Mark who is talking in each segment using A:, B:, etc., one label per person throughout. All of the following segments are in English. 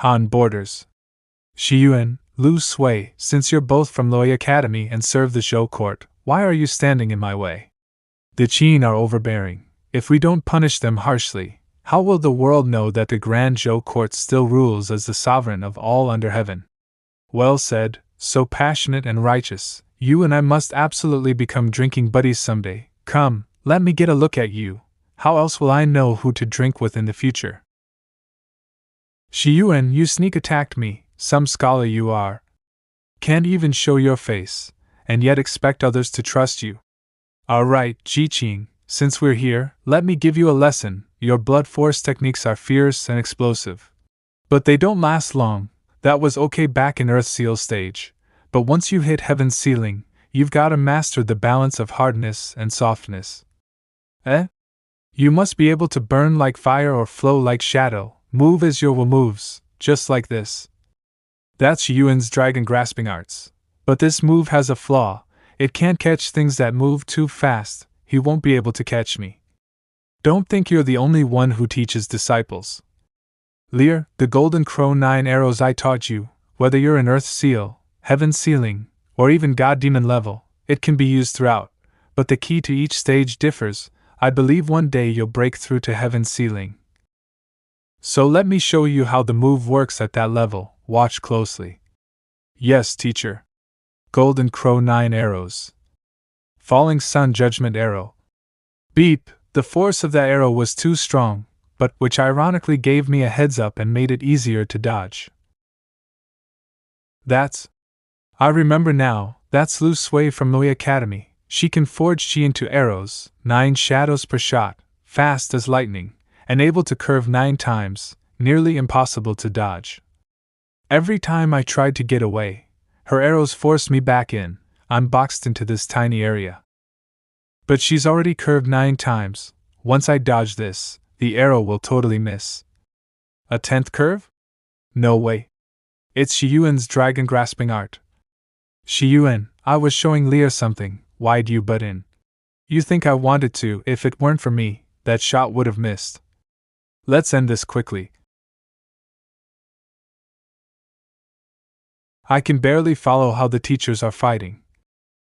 A: Han borders. Shiyuan, Lu Sui, since you're both from Loi Academy and serve the Zhou court, why are you standing in my way? The Qing are overbearing. If we don't punish them harshly, how will the world know that the Grand Zhou court still rules as the sovereign of all under heaven? Well said, so passionate and righteous. You and I must absolutely become drinking buddies someday. Come, let me get a look at you. How else will I know who to drink with in the future? Shiyuan, you sneak attacked me, some scholar you are. Can't even show your face, and yet expect others to trust you. Alright, Qing, since we're here, let me give you a lesson. Your blood force techniques are fierce and explosive. But they don't last long. That was okay back in Earth Seal stage. But once you hit Heaven's ceiling, you've got to master the balance of hardness and softness. You must be able to burn like fire or flow like shadow, move as your will moves, just like this. That's Yuan's dragon grasping arts. But this move has a flaw. It can't catch things that move too fast. He won't be able to catch me. Don't think you're the only one who teaches disciples. Lear, the golden crow 9 arrows I taught you, whether you're in Earth Seal, Heaven Ceiling, or even God Demon level, it can be used throughout, but the key to each stage differs. I believe one day you'll break through to Heaven Ceiling. So let me show you how the move works at that level. Watch closely. Yes, teacher. Golden Crow 9 arrows. Falling Sun Judgment Arrow. Beep, the force of that arrow was too strong, but which ironically gave me a heads up and made it easier to dodge. I remember now, that's Lu Sui from Loi Academy. She can forge chi into arrows, 9 shadows per shot, fast as lightning, and able to curve 9 times, nearly impossible to dodge. Every time I tried to get away, her arrows forced me back in. I'm boxed into this tiny area. But she's already curved 9 times. Once I dodge this, the arrow will totally miss. A 10th curve? No way. It's Shiyuan's dragon grasping art. Shiyuan, I was showing Lear something. Why'd you butt in? You think I wanted to? If it weren't for me, that shot would have missed. Let's end this quickly. I can barely follow how the teachers are fighting.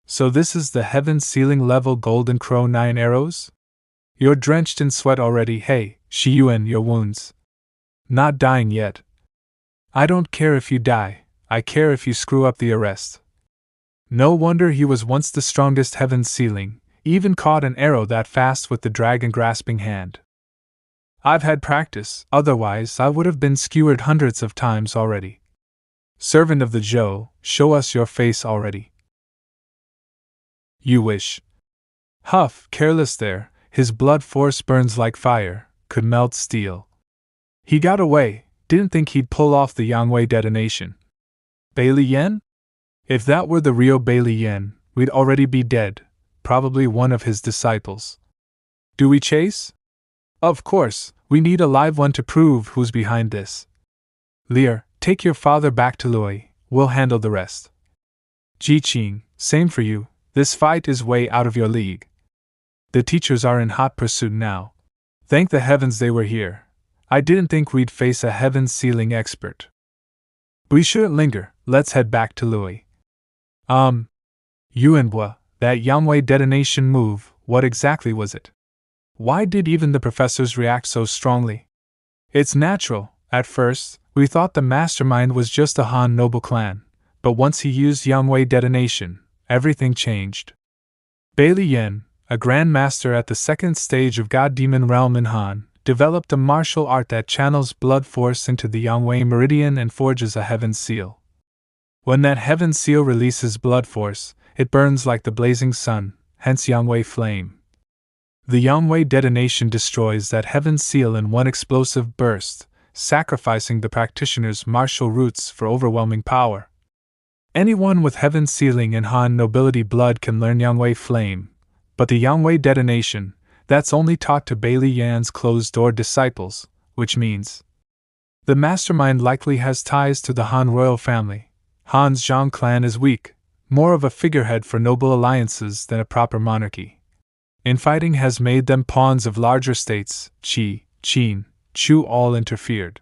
A: So this is the Heaven Ceiling level Golden Crow 9 arrows? You're drenched in sweat already. Hey, Shiyuan, your wounds. Not dying yet. I don't care if you die, I care if you screw up the arrest. No wonder he was once the strongest Heaven Ceiling, even caught an arrow that fast with the dragon grasping hand. I've had practice, otherwise I would have been skewered hundreds of times already. Servant of the Zhou, show us your face already. You wish. Huff, careless there, his blood force burns like fire, could melt steel. He got away, didn't think he'd pull off the Yangwei detonation. Bailey Yen? If that were the real Bailey Yen, we'd already be dead, probably one of his disciples. Do we chase? Of course, we need a live one to prove who's behind this. Lear, take your father back to Loi, we'll handle the rest. Qing, same for you, this fight is way out of your league. The teachers are in hot pursuit now. Thank the heavens they were here. I didn't think we'd face a Heaven Ceiling expert. We shouldn't linger, let's head back to Loi. Yuanhua, that Yangwei detonation move, what exactly was it? Why did even the professors react so strongly? It's natural. At first, we thought the mastermind was just a Han noble clan, but once he used Yangwei detonation, everything changed. Bailey Yen, a Grandmaster at the 2nd stage of God Demon Realm in Han, developed a martial art that channels blood force into the Yangwei meridian and forges a Heaven Seal. When that Heaven Seal releases blood force, it burns like the blazing sun, hence Yangwei flame. The Yangwei detonation destroys that Heaven Seal in one explosive burst, sacrificing the practitioner's martial roots for overwhelming power. Anyone with Heaven Ceiling and Han nobility blood can learn Yangwei flame, but the Yangwei detonation, that's only taught to Bailey Yan's closed-door disciples, which means the mastermind likely has ties to the Han royal family. Han's Zhang clan is weak, more of a figurehead for noble alliances than a proper monarchy. Infighting has made them pawns of larger states. Qi, Qin, Chu all interfered.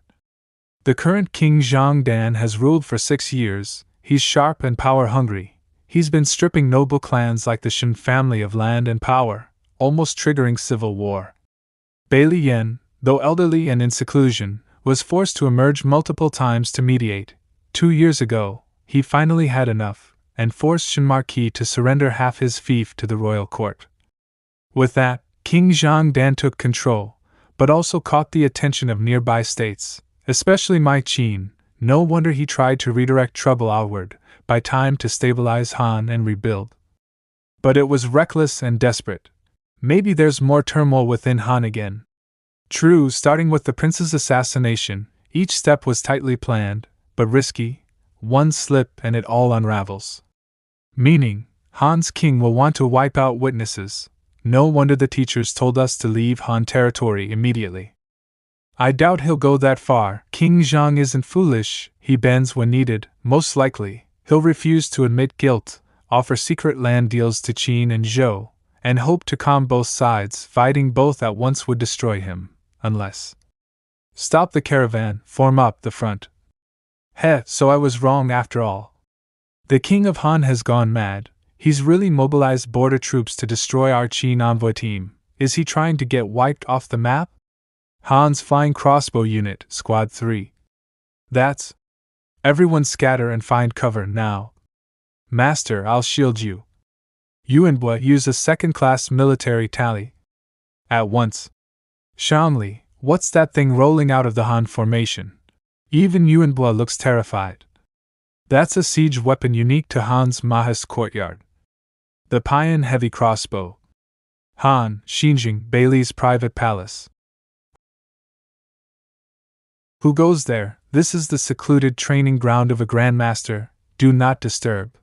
A: The current King Zhongdan has ruled for 6 years. He's sharp and power-hungry. He's been stripping noble clans like the Shen family of land and power, almost triggering civil war. Bailey Yen, though elderly and in seclusion, was forced to emerge multiple times to mediate. 2 years ago, he finally had enough, and forced Shen Marquis to surrender half his fief to the royal court. With that, King Zhongdan took control, but also caught the attention of nearby states, especially my Qing. No wonder he tried to redirect trouble outward, by time to stabilize Han and rebuild. But it was reckless and desperate. Maybe there's more turmoil within Han again. True, starting with the prince's assassination, each step was tightly planned, but risky. One slip and it all unravels. Meaning, Han's king will want to wipe out witnesses. No wonder the teachers told us to leave Han territory immediately. I doubt he'll go that far. King Zhang isn't foolish, he bends when needed. Most likely, he'll refuse to admit guilt, offer secret land deals to Qin and Zhou, and hope to calm both sides. Fighting both at once would destroy him, unless. Stop the caravan, form up the front. So I was wrong after all. The king of Han has gone mad. He's really mobilized border troops to destroy our Qin envoy team. Is he trying to get wiped off the map? Han's flying crossbow unit, Squad 3. That's. Everyone scatter and find cover now. Master, I'll shield you. Yuanbua, use a second-class military tally. At once. Shanli, what's that thing rolling out of the Han formation? Even Yuanbua looks terrified. That's a siege weapon unique to Han's Mahas courtyard. The Payan heavy crossbow. Han, Xinjing, Bailey's private palace. Who goes there? This is the secluded training ground of a Grandmaster. Do not disturb.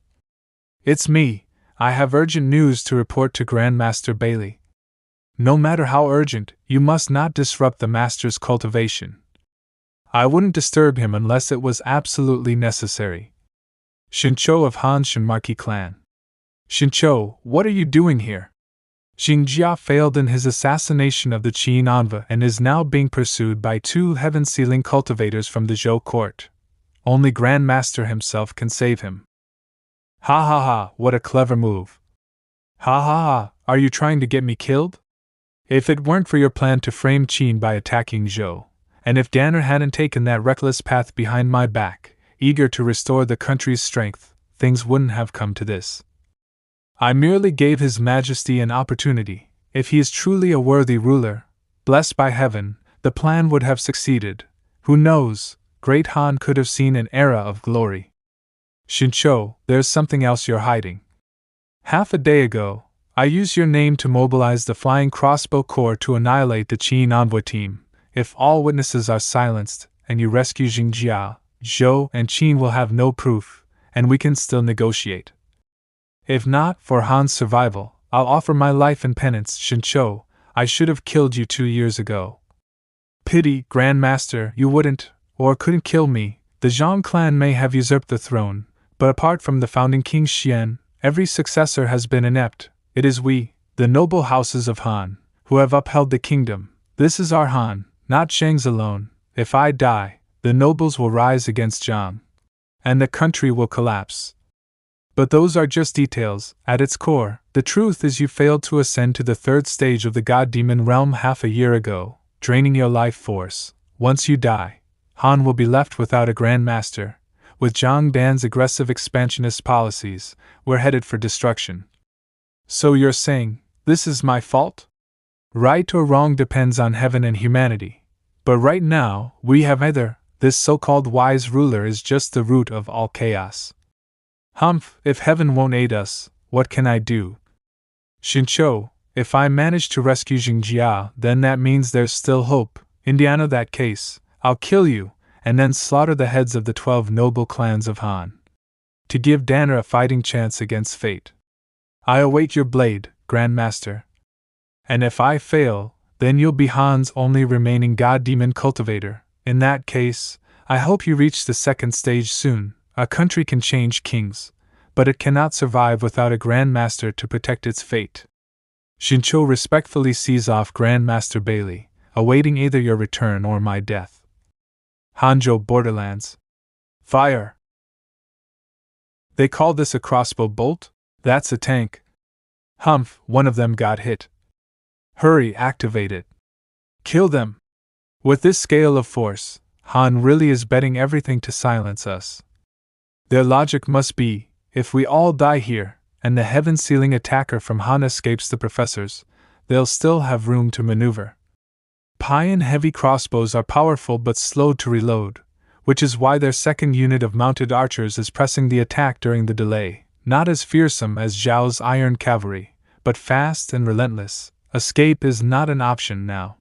A: It's me. I have urgent news to report to Grandmaster Bailey. No matter how urgent, you must not disrupt the Master's cultivation. I wouldn't disturb him unless it was absolutely necessary. Shincho of Han Shen Marquis clan. Shincho, what are you doing here? Xingjia failed in his assassination of the Qin envoy and is now being pursued by 2 heaven-sealing cultivators from the Zhou court. Only Grandmaster himself can save him. Ha ha ha, what a clever move. Ha ha ha, are you trying to get me killed? If it weren't for your plan to frame Qin by attacking Zhou, and if Danner hadn't taken that reckless path behind my back, eager to restore the country's strength, things wouldn't have come to this. I merely gave His Majesty an opportunity. If he is truly a worthy ruler, blessed by heaven, the plan would have succeeded. Who knows, Great Han could have seen an era of glory. Shincho, there's something else you're hiding. Half a day ago, I used your name to mobilize the Flying Crossbow Corps to annihilate the Qin envoy team. If all witnesses are silenced, and you rescue Xingjia, Zhou and Qin will have no proof, and we can still negotiate. If not, for Han's survival, I'll offer my life in penance. Shincho, I should have killed you 2 years ago. Pity, Grandmaster, you wouldn't, or couldn't kill me. The Zhang clan may have usurped the throne, but apart from the founding King Xian, every successor has been inept. It is we, the noble houses of Han, who have upheld the kingdom. This is our Han, not Shang's alone. If I die, the nobles will rise against Zhang, and the country will collapse. But those are just details. At its core, the truth is you failed to ascend to the 3rd stage of the God-Demon realm half a year ago, draining your life force. Once you die, Han will be left without a Grandmaster. With Zhang Dan's aggressive expansionist policies, we're headed for destruction. So you're saying, this is my fault? Right or wrong depends on heaven and humanity. But right now, we have either. This so-called wise ruler is just the root of all chaos. Humph, if heaven won't aid us, what can I do? Shincho, if I manage to rescue Xingjia, then that means there's still hope. Indiana, that case, I'll kill you, and then slaughter the heads of the 12 noble clans of Han. To give Danner a fighting chance against fate. I await your blade, Grandmaster. And if I fail, then you'll be Han's only remaining God-Demon cultivator. In that case, I hope you reach the 2nd stage soon. A country can change kings, but it cannot survive without a Grandmaster to protect its fate. Shincho respectfully sees off Grandmaster Bailey, awaiting either your return or my death. Hanzhou Borderlands. Fire! They call this a crossbow bolt? That's a tank. Humph, one of them got hit. Hurry, activate it. Kill them! With this scale of force, Han really is betting everything to silence us. Their logic must be, if we all die here, and the heaven-sealing attacker from Han escapes the professors, they'll still have room to maneuver. Pion heavy crossbows are powerful but slow to reload, which is why their second unit of mounted archers is pressing the attack during the delay, not as fearsome as Zhao's iron cavalry, but fast and relentless. Escape is not an option now.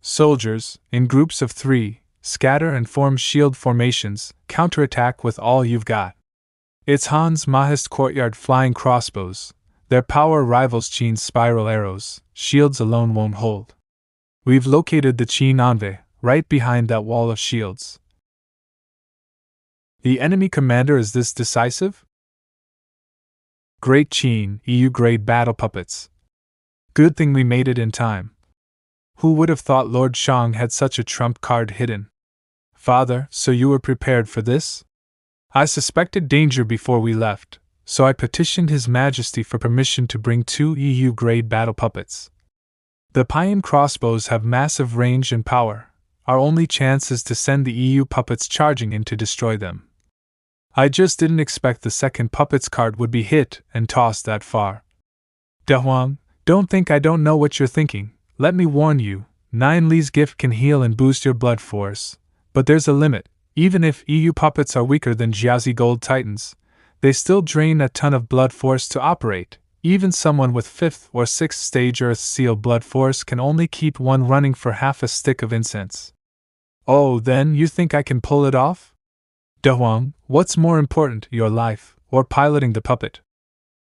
A: Soldiers, in groups of 3, scatter and form shield formations, counterattack with all you've got. It's Han's Mahist courtyard flying crossbows. Their power rivals Qing's spiral arrows. Shields alone won't hold. We've located the Qing envoy, right behind that wall of shields. The enemy commander is this decisive? Great Qing, EU-grade battle puppets. Good thing we made it in time. Who would have thought Lord Shang had such a trump card hidden? Father, so you were prepared for this? I suspected danger before we left, so I petitioned His Majesty for permission to bring 2 EU-grade battle puppets. The Pion crossbows have massive range and power. Our only chance is to send the EU puppets charging in to destroy them. I just didn't expect the second puppet's card would be hit and tossed that far. De Huang, don't think I don't know what you're thinking. Let me warn you, 9 Li's gift can heal and boost your blood force, but there's a limit. Even if EU puppets are weaker than Jiazi Gold Titans, they still drain a ton of blood force to operate. Even someone with 5th or 6th stage Earth Seal blood force can only keep one running for half a stick of incense. Oh, then you think I can pull it off? De Huang, what's more important, your life, or piloting the puppet?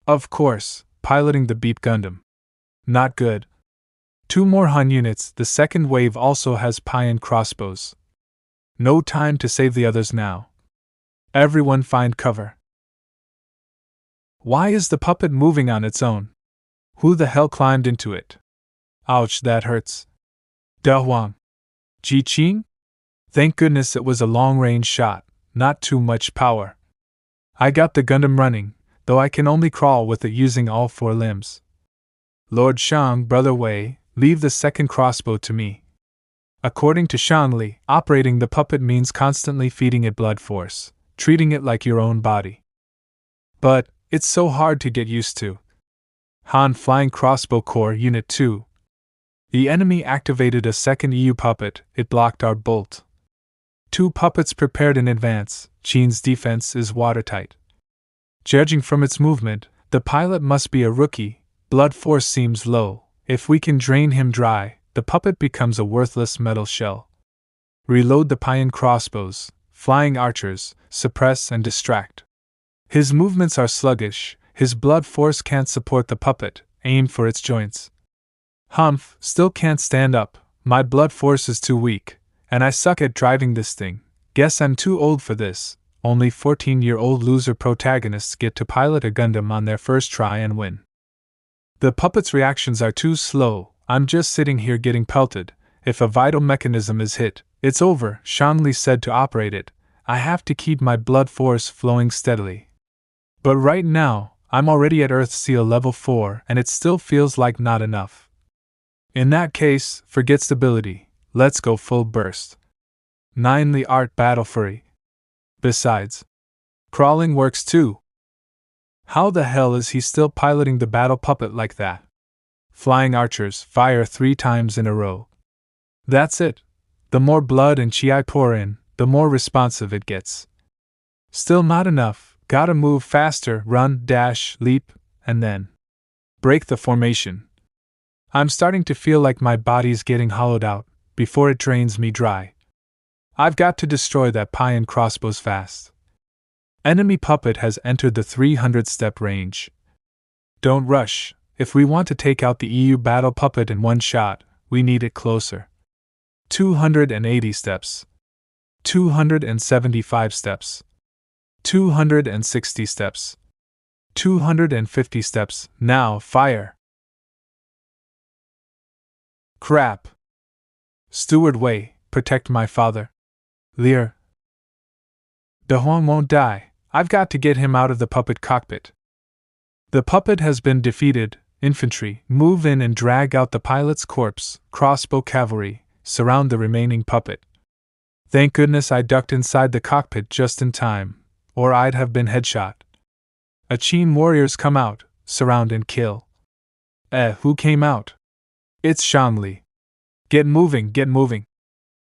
A: Of course, piloting the Beep Gundam. Not good. 2 more Han units, the second wave also has Pion crossbows. No time to save the others now. Everyone find cover. Why is the puppet moving on its own? Who the hell climbed into it? Ouch, that hurts. De Huang. Ji Qing? Thank goodness it was a long-range shot, not too much power. I got the Gundam running, though I can only crawl with it using all 4 limbs. Lord Shang, Brother Wei, leave the second crossbow to me. According to Shanli, operating the puppet means constantly feeding it blood force, treating it like your own body. But it's so hard to get used to. Han Flying Crossbow Corps Unit 2. The enemy activated a second EU puppet, it blocked our bolt. 2 puppets prepared in advance, Qing's defense is watertight. Judging from its movement, the pilot must be a rookie, blood force seems low. If we can drain him dry, the puppet becomes a worthless metal shell. Reload the Pion crossbows, flying archers, suppress and distract. His movements are sluggish, his blood force can't support the puppet, aim for its joints. Humph, still can't stand up, my blood force is too weak, and I suck at driving this thing. Guess I'm too old for this. Only 14-year-old loser protagonists get to pilot a Gundam on their first try and win. The puppet's reactions are too slow. I'm just sitting here getting pelted. If a vital mechanism is hit, it's over, Shanli said to operate it. I have to keep my blood force flowing steadily. But right now, I'm already at Earth Seal level 4 and it still feels like not enough. In that case, forget stability. Let's go full burst. 9 Li Art Battle Fury. Besides, crawling works too. How the hell is he still piloting the battle puppet like that? Flying archers fire 3 times in a row. That's it. The more blood and chi I pour in, the more responsive it gets. Still not enough. Gotta move faster, run, dash, leap, and then break the formation. I'm starting to feel like my body's getting hollowed out before it drains me dry. I've got to destroy that Pion crossbows fast. Enemy puppet has entered the 300-step range. Don't rush. If we want to take out the EU battle puppet in one shot, we need it closer. 280 steps. 275 steps. 260 steps. 250 steps. Now fire! Crap! Steward Wei, protect my father. Lear. De Huang won't die. I've got to get him out of the puppet cockpit. The puppet has been defeated. Infantry, move in and drag out the pilot's corpse. Crossbow cavalry, surround the remaining puppet. Thank goodness I ducked inside the cockpit just in time, or I'd have been headshot. Qing warriors come out, surround and kill. Who came out? It's Shanli. Get moving, get moving.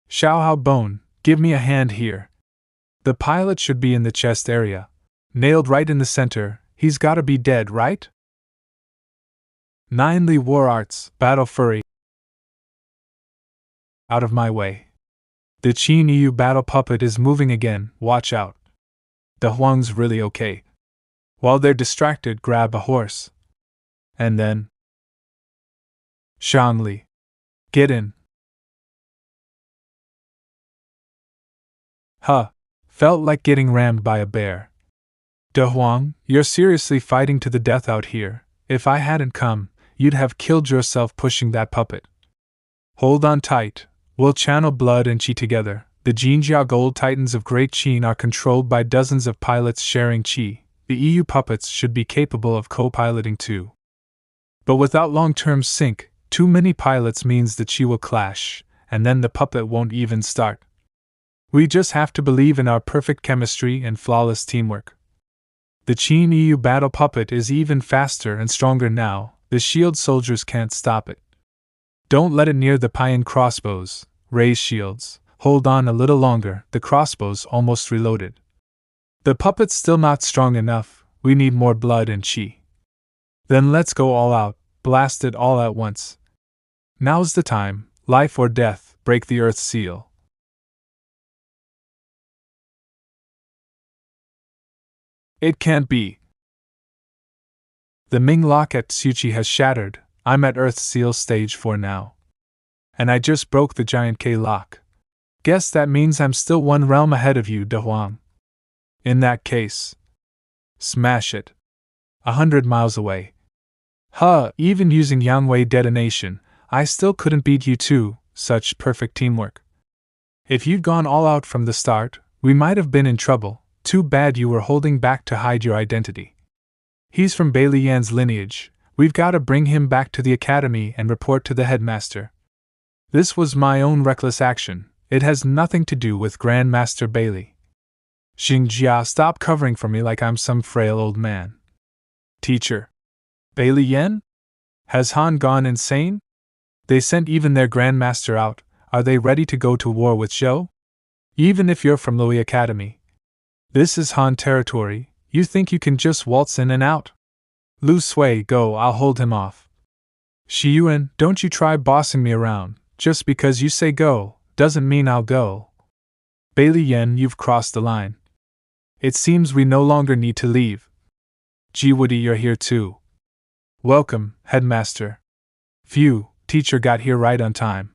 A: Xiao Hao Bone, give me a hand here. The pilot should be in the chest area. Nailed right in the center, he's gotta be dead, right? 9 Li War Arts, Battle Fury. Out of my way. The Qing EU battle puppet is moving again, watch out. De Huang's really okay. While they're distracted, grab a horse. And then. Shanli. Get in. Huh. Felt like getting rammed by a bear. De Huang, you're seriously fighting to the death out here. If I hadn't come, you'd have killed yourself pushing that puppet. Hold on tight, we'll channel blood and qi together. The Jinjia Gold Titans of Great Qing are controlled by dozens of pilots sharing qi. The EU puppets should be capable of co-piloting too. But without long-term sync, too many pilots means the qi will clash, and then the puppet won't even start. We just have to believe in our perfect chemistry and flawless teamwork. The Qing EU battle puppet is even faster and stronger now, the shield soldiers can't stop it. Don't let it near the Payan crossbows, raise shields, hold on a little longer, the crossbows almost reloaded. The puppet's still not strong enough, we need more blood and qi. Then let's go all out, blast it all at once. Now's the time, life or death, break the earth seal. It can't be. The Ming lock at Tsuchi has shattered, I'm at Earth's seal stage 4 now. And I just broke the giant K lock. Guess that means I'm still one realm ahead of you, De Huang. In that case. Smash it. 100 miles away. Even using Yangwei detonation, I still couldn't beat you too, such perfect teamwork. If you'd gone all out from the start, we might have been in trouble. Too bad you were holding back to hide your identity. He's from Bailey Yan's lineage, we've got to bring him back to the academy and report to the headmaster. This was my own reckless action, it has nothing to do with Grandmaster Bailey. Xingjia, stop covering for me like I'm some frail old man. Teacher. Bailey Yan? Has Han gone insane? They sent even their Grandmaster out, are they ready to go to war with Zhou? Even if you're from Loi Academy. This is Han territory, you think you can just waltz in and out? Lu Sui, go, I'll hold him off. Shi Yuan, don't you try bossing me around, just because you say go, doesn't mean I'll go. Bailey Yan, you've crossed the line. It seems we no longer need to leave. Ji Woody, you're here too. Welcome, Headmaster. Phew, teacher got here right on time.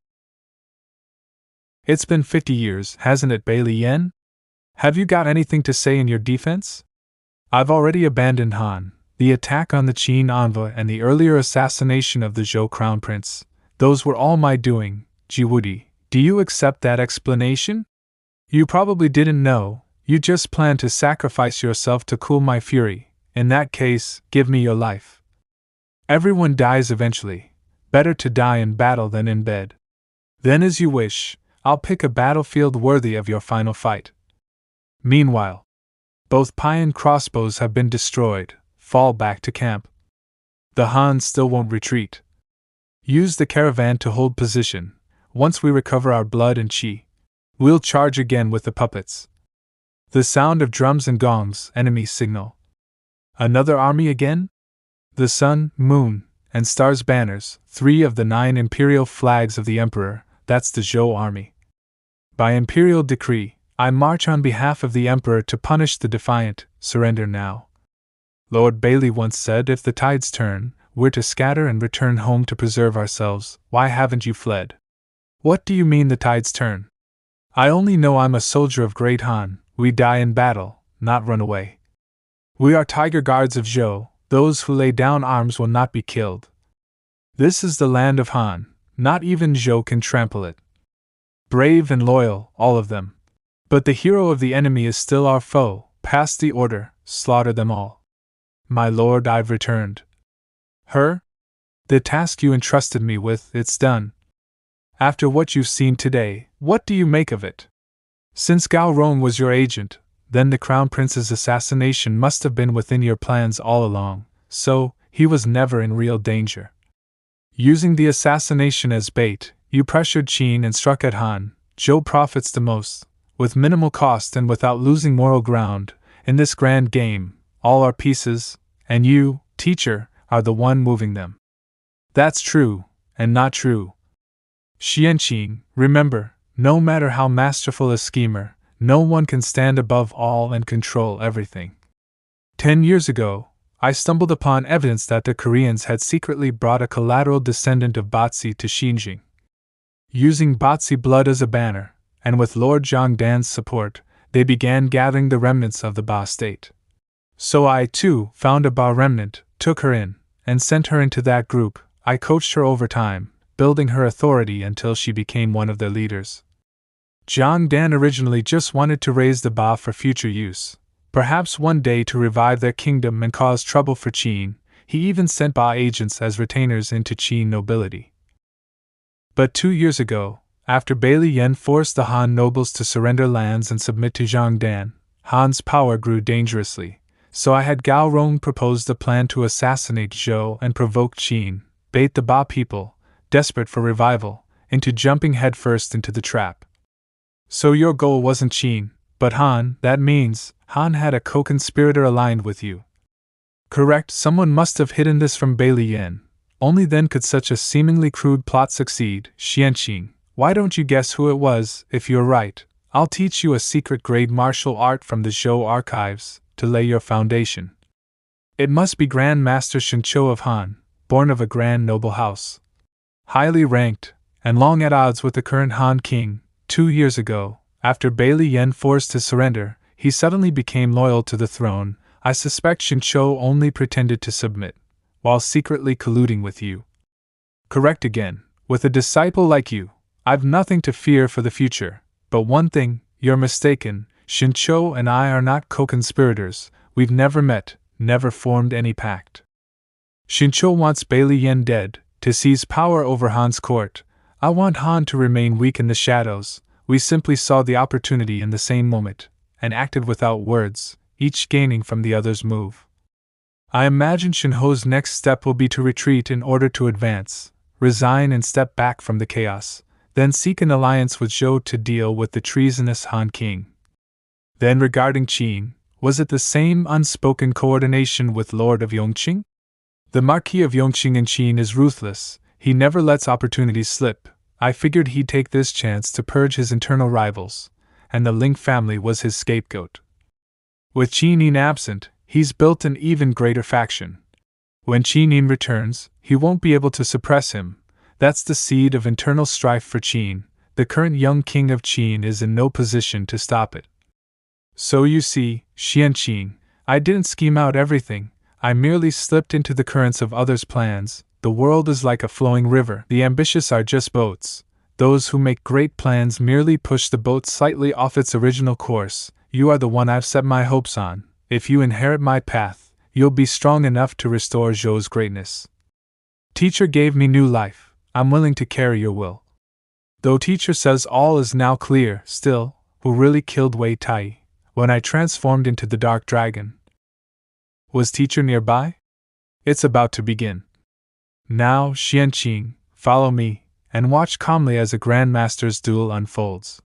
A: It's been 50 years, hasn't it, Bailey Yan? Have you got anything to say in your defense? I've already abandoned Han, the attack on the Qing envoy and the earlier assassination of the Zhou crown prince. Those were all my doing, Jiwoodi. Do you accept that explanation? You probably didn't know, you just planned to sacrifice yourself to cool my fury. In that case, give me your life. Everyone dies eventually. Better to die in battle than in bed. Then as you wish, I'll pick a battlefield worthy of your final fight. Meanwhile, both Payan crossbows have been destroyed. Fall back to camp. The Han still won't retreat. Use the caravan to hold position. Once we recover our blood and qi, we'll charge again with the puppets. The sound of drums and gongs, enemy signal. Another army again? The sun, moon, and stars banners, 3 of the 9 imperial flags of the Emperor, that's the Zhou army. By imperial decree, I march on behalf of the Emperor to punish the defiant, surrender now. Lord Bailey once said if the tides turn, we're to scatter and return home to preserve ourselves. Why haven't you fled? What do you mean the tides turn? I only know I'm a soldier of Great Han, we die in battle, not run away. We are tiger guards of Zhou, those who lay down arms will not be killed. This is the land of Han, not even Zhou can trample it. Brave and loyal, all of them. But the hero of the enemy is still our foe. Pass the order, slaughter them all. My lord, I've returned. Her? The task you entrusted me with, it's done. After what you've seen today, what do you make of it? Since Gaowu was your agent, then the Crown Prince's assassination must have been within your plans all along, so he was never in real danger. Using the assassination as bait, you pressured Qing and struck at Han. Zhou profits the most, with minimal cost and without losing moral ground. In this grand game, all are pieces, and you, teacher, are the one moving them. That's true, and not true. Xianqing, remember, no matter how masterful a schemer, no one can stand above all and control everything. 10 years ago, I stumbled upon evidence that the Koreans had secretly brought a collateral descendant of Batsi to Xinjiang. Using Batsi blood as a banner, and with Lord Zhangdan's support, they began gathering the remnants of the Ba state. So I, too, found a Ba remnant, took her in, and sent her into that group. I coached her over time, building her authority until she became one of their leaders. Zhangdan originally just wanted to raise the Ba for future use, perhaps one day to revive their kingdom and cause trouble for Qing. He even sent Ba agents as retainers into Qing nobility. But 2 years ago, after Bailey Yen forced the Han nobles to surrender lands and submit to Zhangdan, Han's power grew dangerously, so I had Gaowu propose a plan to assassinate Zhou and provoke Qing, bait the Ba people, desperate for revival, into jumping headfirst into the trap. So your goal wasn't Qing, but Han. That means Han had a co-conspirator aligned with you. Correct, someone must have hidden this from Bailey Yen. Only then could such a seemingly crude plot succeed. Xianqing, why don't you guess who it was? If you're right, I'll teach you a secret grade martial art from the Zhou archives to lay your foundation. It must be Grandmaster Shincho of Han, born of a grand noble house. Highly ranked, and long at odds with the current Han king. 2 years ago, after Bailey Yen forced his surrender, he suddenly became loyal to the throne. I suspect Shincho only pretended to submit, while secretly colluding with you. Correct again, with a disciple like you, I've nothing to fear for the future, but one thing, you're mistaken, Shincho and I are not co-conspirators, we've never met, never formed any pact. Shincho wants Bailey Yen dead, to seize power over Han's court. I want Han to remain weak in the shadows. We simply saw the opportunity in the same moment, and acted without words, each gaining from the other's move. I imagine Shinho's next step will be to retreat in order to advance, resign and step back from the chaos, then seek an alliance with Zhou to deal with the treasonous Han king. Then regarding Qing, was it the same unspoken coordination with Lord of Yongqing? The Marquis of Yongqing in Qing is ruthless, he never lets opportunities slip. I figured he'd take this chance to purge his internal rivals, and the Ling family was his scapegoat. With Qin absent, he's built an even greater faction. When Qin returns, he won't be able to suppress him. That's the seed of internal strife for Qin. The current young king of Qin is in no position to stop it. So you see, Xianqing, I didn't scheme out everything, I merely slipped into the currents of others' plans. The world is like a flowing river. The ambitious are just boats. Those who make great plans merely push the boat slightly off its original course. You are the one I've set my hopes on. If you inherit my path, you'll be strong enough to restore Zhou's greatness. Teacher gave me new life. I'm willing to carry your will. Though teacher says all is now clear, still, who really killed Wei Tai when I transformed into the Dark Dragon? Was teacher nearby? It's about to begin. Now, Xianqing, follow me, and watch calmly as a Grandmaster's duel unfolds.